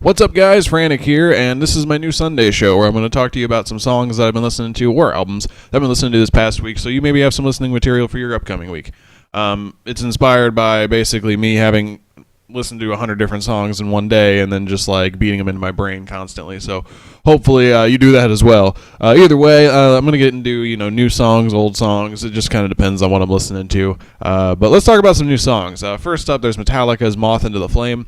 What's up, guys? Frantic here, and this is my new Sunday show where I'm going to talk to you about some songs that I've been listening to, or albums that I've been listening to this past week, so you maybe have some listening material for your upcoming week. It's inspired by basically me having listened to 100 different songs in one day and then just like beating them into my brain constantly, so hopefully you do that as well. Either way, I'm going to get into new songs, old songs. It just kind of depends on what I'm listening to. But let's talk about some new songs. First up, there's Metallica's Moth Into the Flame.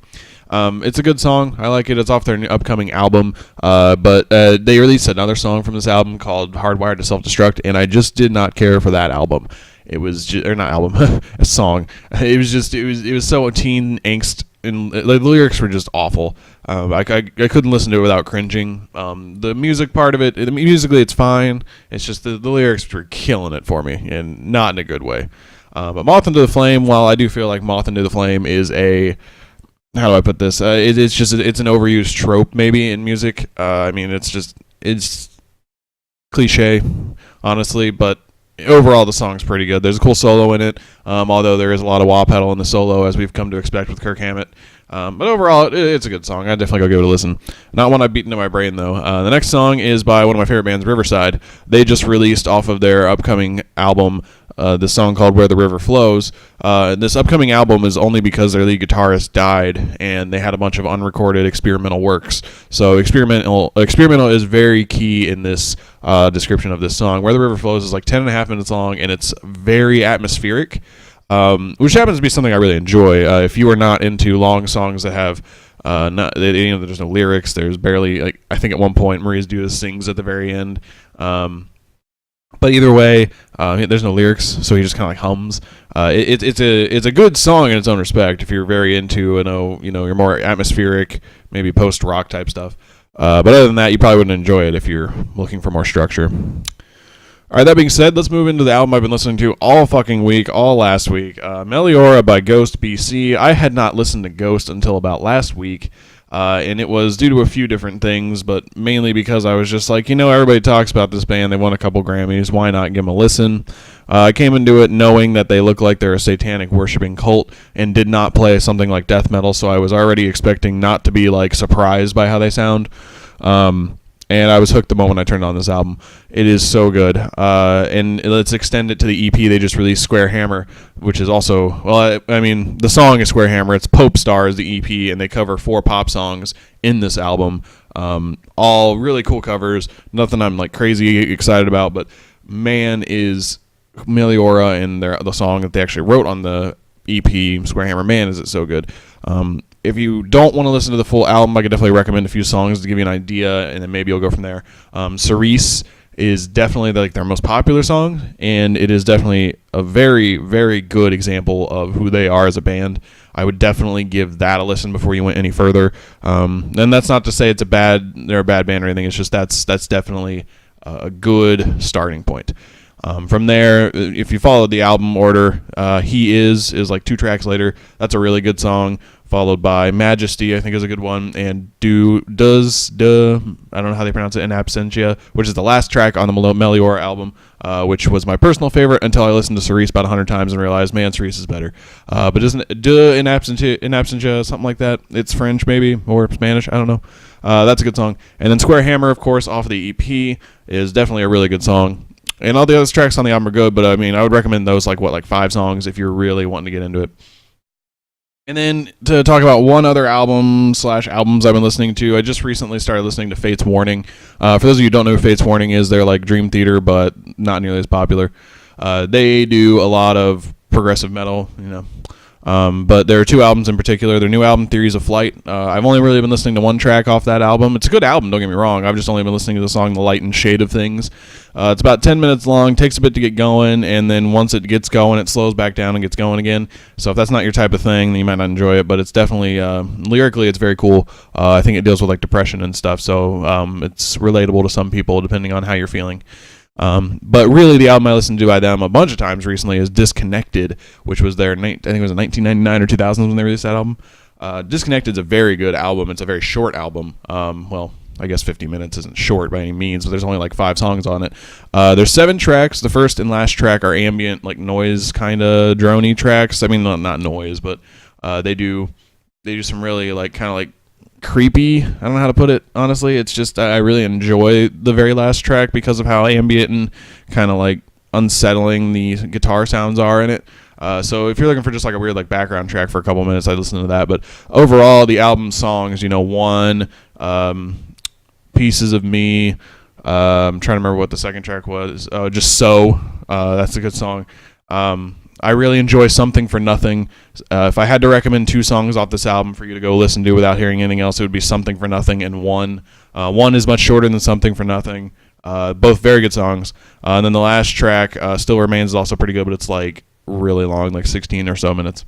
It's a good song. I like it. It's off their new upcoming album. But they released another song from this album called Hardwired to Self-Destruct, and I just did not care for that album. It was just, or not album, a song. It was so teen angst, and the lyrics were just awful. I couldn't listen to it without cringing. The music part of it, musically it's fine. It's just the lyrics were killing it for me, and not in a good way. But Moth Into the Flame, while I do feel like Moth Into the Flame is a, how do I put this? It's an overused trope maybe in music. It's cliche, honestly, but overall the song's pretty good. There's a cool solo in it, although there is a lot of wah pedal in the solo, as we've come to expect with Kirk Hammett. But overall, it's a good song. I'd definitely go give it a listen. Not one I've beaten into my brain, though. The next song is by one of my favorite bands, Riverside. They just released off of their upcoming album this song called Where the River Flows. This upcoming album is only because their lead guitarist died, and they had a bunch of unrecorded experimental works. So experimental is very key in this description of this song. Where the River Flows is like 10.5 minutes long, and it's very atmospheric. Which happens to be something I really enjoy. If you are not into long songs that have there's no lyrics, there's barely, like, I think at one point Maria's Duda sings at the very end. But either way, there's no lyrics, so he just kind of like hums. It's a good song in its own respect if you're very into you're more atmospheric, maybe post rock type stuff. But other than that, you probably wouldn't enjoy it if you're looking for more structure. All right, that being said, let's move into the album I've been listening to all fucking week, all last week. Metallica by Ghost BC. I had not listened to Ghost until about last week, and it was due to a few different things, but mainly because I was just like, everybody talks about this band. They won a couple Grammys. Why not give them a listen? I came into it knowing that they look like they're a satanic worshiping cult and did not play something like death metal, so I was already expecting not to be like surprised by how they sound. And I was hooked the moment I turned on this album. It is so good. And let's extend it to the EP they just released, Square Hammer, which is also, the song is Square Hammer. It's Pope Star is the EP, and they cover 4 pop songs in this album. All really cool covers. Nothing I'm like crazy excited about, but man, is Meliora and the song that they actually wrote on the EP, Square Hammer, man, is it so good. If you don't want to listen to the full album, I could definitely recommend a few songs to give you an idea, and then maybe you'll go from there. Cerise is definitely their most popular song, and it is definitely a very, very good example of who they are as a band. I would definitely give that a listen before you went any further. And that's not to say they're a bad band or anything. It's just that's definitely a good starting point. From there, if you follow the album order, He is like 2 tracks later. That's a really good song, followed by Majesty, I think is a good one, and I don't know how they pronounce it, In Absentia, which is the last track on the Meliora album, which was my personal favorite until I listened to Cerise about 100 times and realized, man, Cerise is better. But isn't it In Absentia, something like that? It's French maybe, or Spanish, I don't know. That's a good song. And then Square Hammer, of course, off the EP, is definitely a really good song. And all the other tracks on the album are good, but I would recommend those 5 songs if you're really wanting to get into it. And then to talk about one other albums I've been listening to, I just recently started listening to Fate's Warning. For those of you who don't know who Fate's Warning is, they're like Dream Theater, but not nearly as popular. They do a lot of progressive metal, but there are 2 albums in particular. Their new album, Theories of Flight. I've only really been listening to 1 track off that album. It's a good album, don't get me wrong. I've just only been listening to the song The Light and Shade of Things. It's about 10 minutes long, takes a bit to get going, and then once it gets going, it slows back down and gets going again. So if that's not your type of thing, then you might not enjoy it, but it's definitely, lyrically, it's very cool. I think it deals with depression and stuff, so it's relatable to some people depending on how you're feeling. But really the album I listened to by them a bunch of times recently is Disconnected, which was I think it was in 1999 or 2000 when they released that album. Disconnected is a very good album. It's a very short album. I guess 50 minutes isn't short by any means, but there's only 5 songs on it. There's 7 tracks. The first and last track are ambient, noise kind of drony tracks. Not noise, but they do some really creepy. I don't know how to put it, honestly. It's just I really enjoy the very last track because of how ambient and kind of like unsettling the guitar sounds are in it. So if you're looking for just like a weird like background track for a couple minutes, I'd listen to that. But overall, the album songs, One, Pieces of Me. I'm trying to remember what the second track was. Just So. That's a good song. I really enjoy Something for Nothing. If I had to recommend 2 songs off this album for you to go listen to without hearing anything else, it would be Something for Nothing and One. One is much shorter than Something for Nothing. Both very good songs. And then the last track, Still Remains, is also pretty good, but it's like really long, like 16 or so minutes.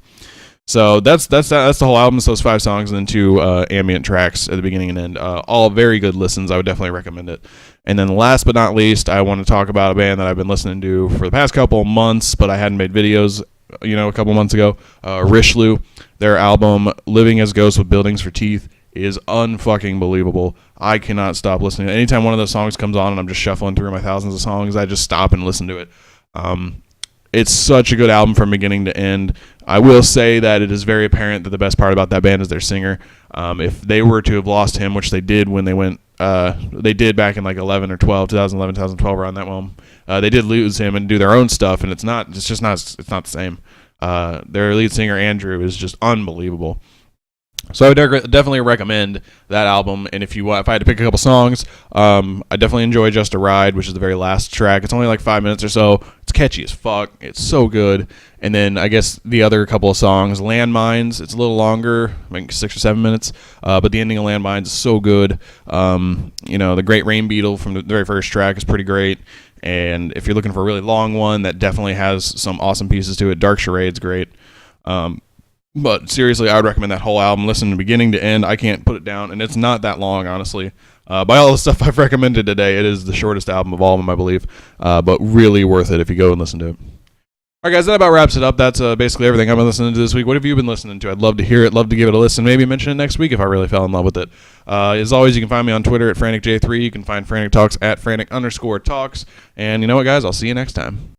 So that's the whole album. It's those 5 songs and then 2 ambient tracks at the beginning and end. All very good listens. I would definitely recommend it. And then last but not least, I want to talk about a band that I've been listening to for the past couple months, but I hadn't made videos, a couple months ago. Richelieu, their album Living as Ghosts with Buildings for Teeth is unfucking believable. I cannot stop listening. Anytime one of those songs comes on and I'm just shuffling through my thousands of songs, I just stop and listen to it. It's such a good album from beginning to end. I will say that it is very apparent that the best part about that band is their singer. If they were to have lost him, which they did when they went, they did back in like 2011, 2012 around that one. They did lose him and do their own stuff, and it's not the same. Their lead singer Andrew is just unbelievable. So I would definitely recommend that album. And if I had to pick a couple songs, I definitely enjoy Just a Ride, which is the very last track. It's only like 5 minutes or so. It's catchy as fuck. It's so good. And then I guess the other couple of songs, Landmines, it's a little longer, like 6 or 7 minutes. But the ending of Landmines is so good. The Great Rain Beetle from the very first track is pretty great. And if you're looking for a really long one, that definitely has some awesome pieces to it. Dark Charade's great. But seriously, I would recommend that whole album. Listen to beginning to end. I can't put it down, and it's not that long, honestly. By all the stuff I've recommended today, it is the shortest album of all of them, I believe. But really worth it if you go and listen to it. All right, guys, that about wraps it up. That's basically everything I've been listening to this week. What have you been listening to? I'd love to hear it. Love to give it a listen. Maybe mention it next week if I really fell in love with it. As always, you can find me on Twitter at FranticJ3. You can find Frantic Talks at Frantic_Talks. And you know what, guys? I'll see you next time.